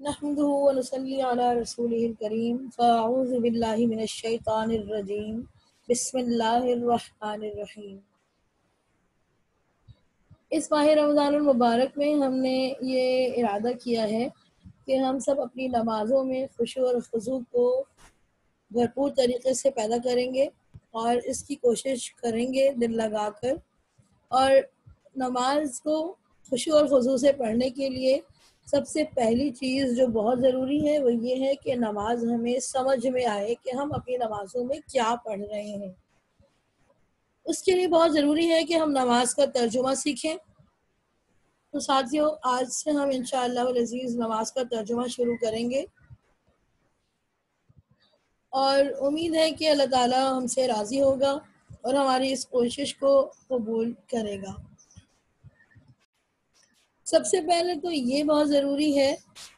نحمده ونصلي على رسوله الكريم فأعوذ بالله من الشيطان الرجيم بسم اللہ الرحمن الرحیم۔ اس ماہ رمضان المبارک میں ہم نے یہ ارادہ کیا ہے کہ ہم سب اپنی نمازوں میں خشوع اور خضوع کو بھرپور طریقے سے پیدا کریں گے اور اس کی کوشش کریں گے دل لگا کر، اور نماز کو خشوع اور خضوع سے پڑھنے کے لیے سب سے پہلی چیز جو بہت ضروری ہے وہ یہ ہے کہ نماز ہمیں سمجھ میں آئے کہ ہم اپنی نمازوں میں کیا پڑھ رہے ہیں۔ اس کے لیے بہت ضروری ہے کہ ہم نماز کا ترجمہ سیکھیں۔ تو ساتھیوں، آج سے ہم انشاءاللہ العزیز نماز کا ترجمہ شروع کریں گے، اور امید ہے کہ اللہ تعالی ہم سے راضی ہوگا اور ہماری اس کوشش کو قبول کرے گا۔ سب سے پہلے تو یہ بہت ضروری ہے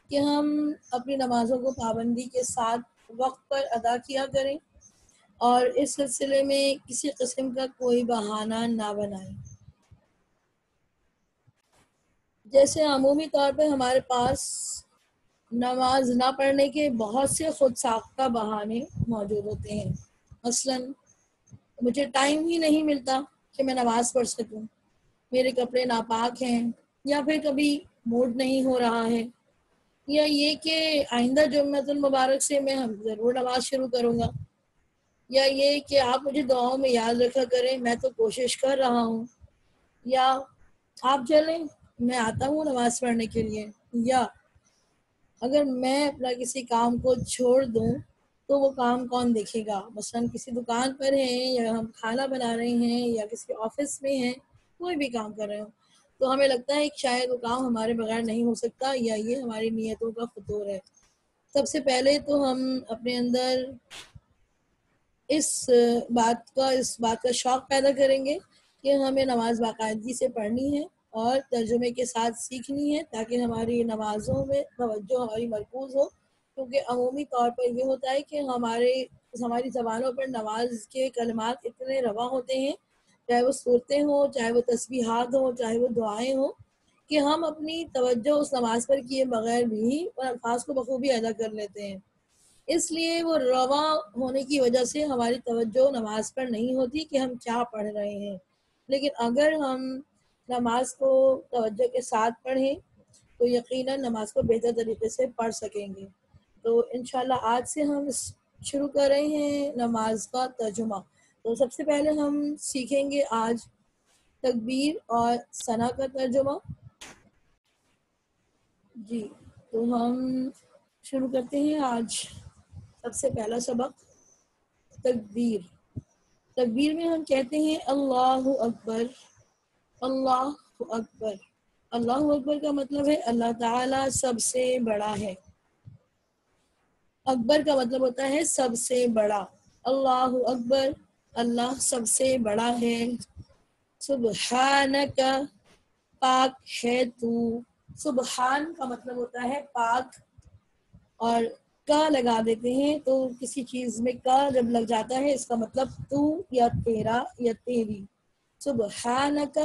کہ ہم اپنی نمازوں کو پابندی کے ساتھ وقت پر ادا کیا کریں اور اس سلسلے میں کسی قسم کا کوئی بہانہ نہ بنائیں۔ جیسے عمومی طور پہ ہمارے پاس نماز نہ پڑھنے کے بہت سے خود ساختہ بہانے موجود ہوتے ہیں، مثلا مجھے ٹائم ہی نہیں ملتا کہ میں نماز پڑھ سکوں، میرے کپڑے ناپاک ہیں، یا پھر کبھی موڈ نہیں ہو رہا ہے، یا یہ کہ آئندہ جمعۃ المبارک سے میں ضرور نماز شروع کروں گا، یا یہ کہ آپ مجھے دعاؤں میں یاد رکھا کریں، میں تو کوشش کر رہا ہوں، یا آپ چلیں میں آتا ہوں نماز پڑھنے کے لیے، یا اگر میں اپنا کسی کام کو چھوڑ دوں تو وہ کام کون دیکھے گا، مثلا کسی دکان پر ہیں یا ہم کھانا بنا رہے ہیں یا کسی آفس میں ہیں، کوئی بھی کام کر رہے ہوں، تو ہمیں لگتا ہے کہ شاید وہ کام ہمارے بغیر نہیں ہو سکتا، یا یہ ہماری نیتوں کا فطور ہے۔ سب سے پہلے تو ہم اپنے اندر اس بات کا شوق پیدا کریں گے کہ ہمیں نماز باقاعدگی سے پڑھنی ہے اور ترجمے کے ساتھ سیکھنی ہے، تاکہ ہماری نمازوں میں توجہ ہماری مرکوز ہو، کیونکہ عمومی طور پر یہ ہوتا ہے کہ ہماری زبانوں پر نماز کے کلمات اتنے رواں ہوتے ہیں، چاہے وہ صورتیں ہوں، چاہے وہ تسبیحات ہوں، چاہے وہ دعائیں ہوں، کہ ہم اپنی توجہ اس نماز پر کیے بغیر بھی ان الفاظ کو بخوبی ادا کر لیتے ہیں۔ اس لیے وہ رواں ہونے کی وجہ سے ہماری توجہ نماز پر نہیں ہوتی کہ ہم کیا پڑھ رہے ہیں، لیکن اگر ہم نماز کو توجہ کے ساتھ پڑھیں تو یقیناً نماز کو بہتر طریقے سے پڑھ سکیں گے۔ تو انشاءاللہ آج سے ہم شروع کر رہے ہیں نماز کا ترجمہ۔ تو سب سے پہلے ہم سیکھیں گے آج تکبیر اور ثنا کا ترجمہ۔ جی، تو ہم شروع کرتے ہیں آج سب سے پہلا سبق تکبیر۔ تکبیر میں ہم کہتے ہیں اللہ اکبر، اللہ اکبر۔ اللہ اکبر کا مطلب ہے اللہ تعالیٰ سب سے بڑا ہے۔ اکبر کا مطلب ہوتا ہے سب سے بڑا۔ اللہ اکبر، اللہ سب سے بڑا ہے۔ سبحانک، پاک ہے تو۔ سبحان کا مطلب ہوتا ہے پاک، اور کا لگا دیتے ہیں تو کسی چیز میں کا جب لگ جاتا ہے اس کا مطلب تو یا تیرا یا تیری۔ سبحانک،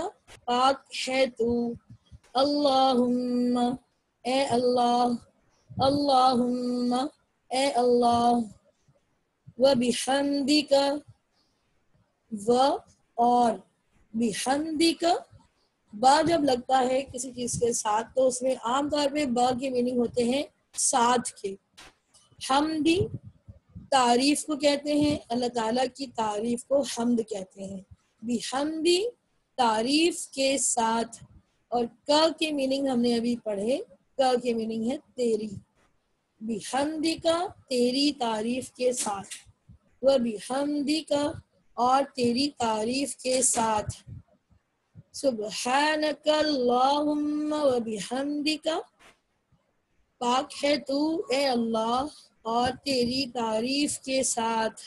پاک ہے تو۔ اللہم، اے اللہ، اللہم، اے اللہ، وبحمدک، و اور بحمدک، با جب لگتا ہے کسی چیز کے ساتھ تو اس میں عام طور پہ با کے میننگ ہوتے ہیں ساتھ کے۔ حمدی تعریف کو کہتے ہیں، اللہ تعالیٰ کی تعریف کو حمد کہتے ہیں۔ بحمدی تعریف کے ساتھ، اور کا کے میننگ ہم نے ابھی پڑھے، کا کے میننگ ہے تیری۔ بحمدی کا، تیری تعریف کے ساتھ، وہ بحمدی کا، اور تیری تعریف کے ساتھ۔ سبحانک اللہم و بحمدک، پاک ہے تو اے اللہ اور تیری تعریف کے ساتھ۔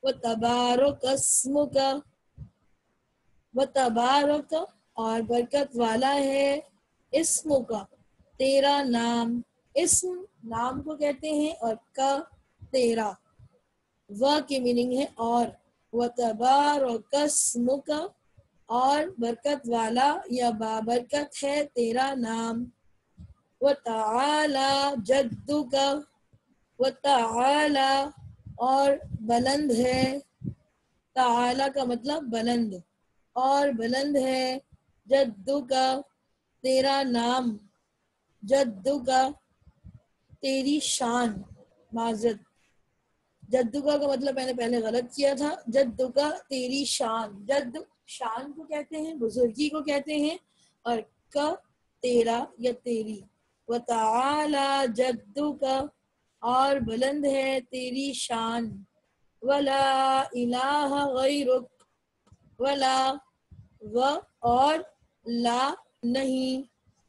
وتبارک اسمک، وتبارک اور برکت والا ہے، اسم کا تیرا نام۔ اسم نام کو کہتے ہیں، اور کا تیرا، و کی میننگ ہے اور۔ وتبارک اسمک، اور برکت والا یا بابرکت ہے تیرا نام۔ وتعالی جدک، وتعالی اور بلند ہے، تعالی کا مطلب بلند، اور بلند ہے، جدو کا تیرا نام، جدو کا تیری شان، معذرت، جدو کا مطلب میں نے پہلے غلط کیا تھا، جدو کا تیری شان، جد شان کو کہتے ہیں، بزرگی کو کہتے ہیں، اور کا تیرا یا تیری، وتعالی جدو کا اور بلند ہے تیری شان، ولا الہ غیرک، ولا و اور لا نہیں،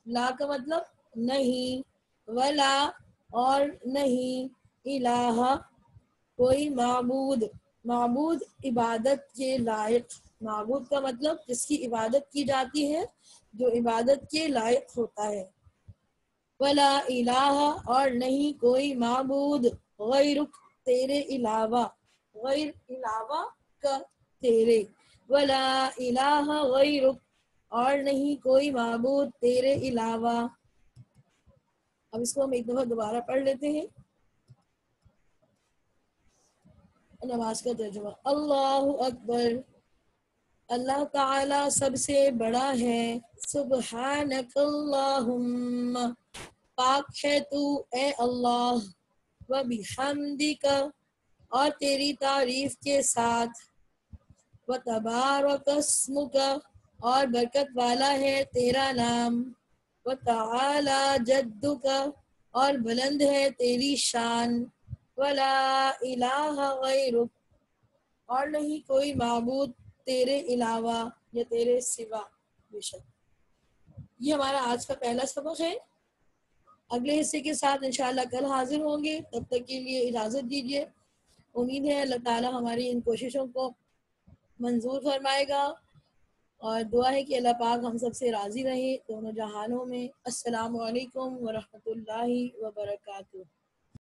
لا کا مطلب نہیں، ولا اور نہیں، الہ کوئی معبود، معبود عبادت کے لائق، معبود کا مطلب جس کی عبادت کی جاتی ہے، جو عبادت کے لائق ہوتا ہے، ولا الہ اور نہیں کوئی معبود، غیرک تیرے علاوہ، غیر علاوہ کا تیرے، ولا الہ غیرک اور نہیں کوئی معبود تیرے علاوہ۔ اب اس کو ہم ایک دفعہ دوبارہ پڑھ لیتے ہیں، نماز کا ترجمہ۔ اللہ اکبر، اللہ تعالی سب سے بڑا ہے، سبحانک اللہم پاک ہے تو اے اللہ، وبحمدک اور تیری تعریف کے ساتھ، وتبارک اسمک اور برکت والا ہے تیرا نام، وتعالی جدک اور بلند ہے تیری شان، ولا الہ غیرک اور نہیں کوئی معبود تیرے علاوہ یا تیرے سوا، بے شک۔ یہ ہمارا آج کا پہلا سبق ہے، اگلے حصے کے ساتھ انشاءاللہ کل حاضر ہوں گے، تب تک کے لیے اجازت دیجیے۔ امید ہے اللہ تعالی ہماری ان کوششوں کو منظور فرمائے گا، اور دعا ہے کہ اللہ پاک ہم سب سے راضی رہے دونوں جہانوں میں۔ السلام علیکم ورحمۃ اللہ وبرکاتہ۔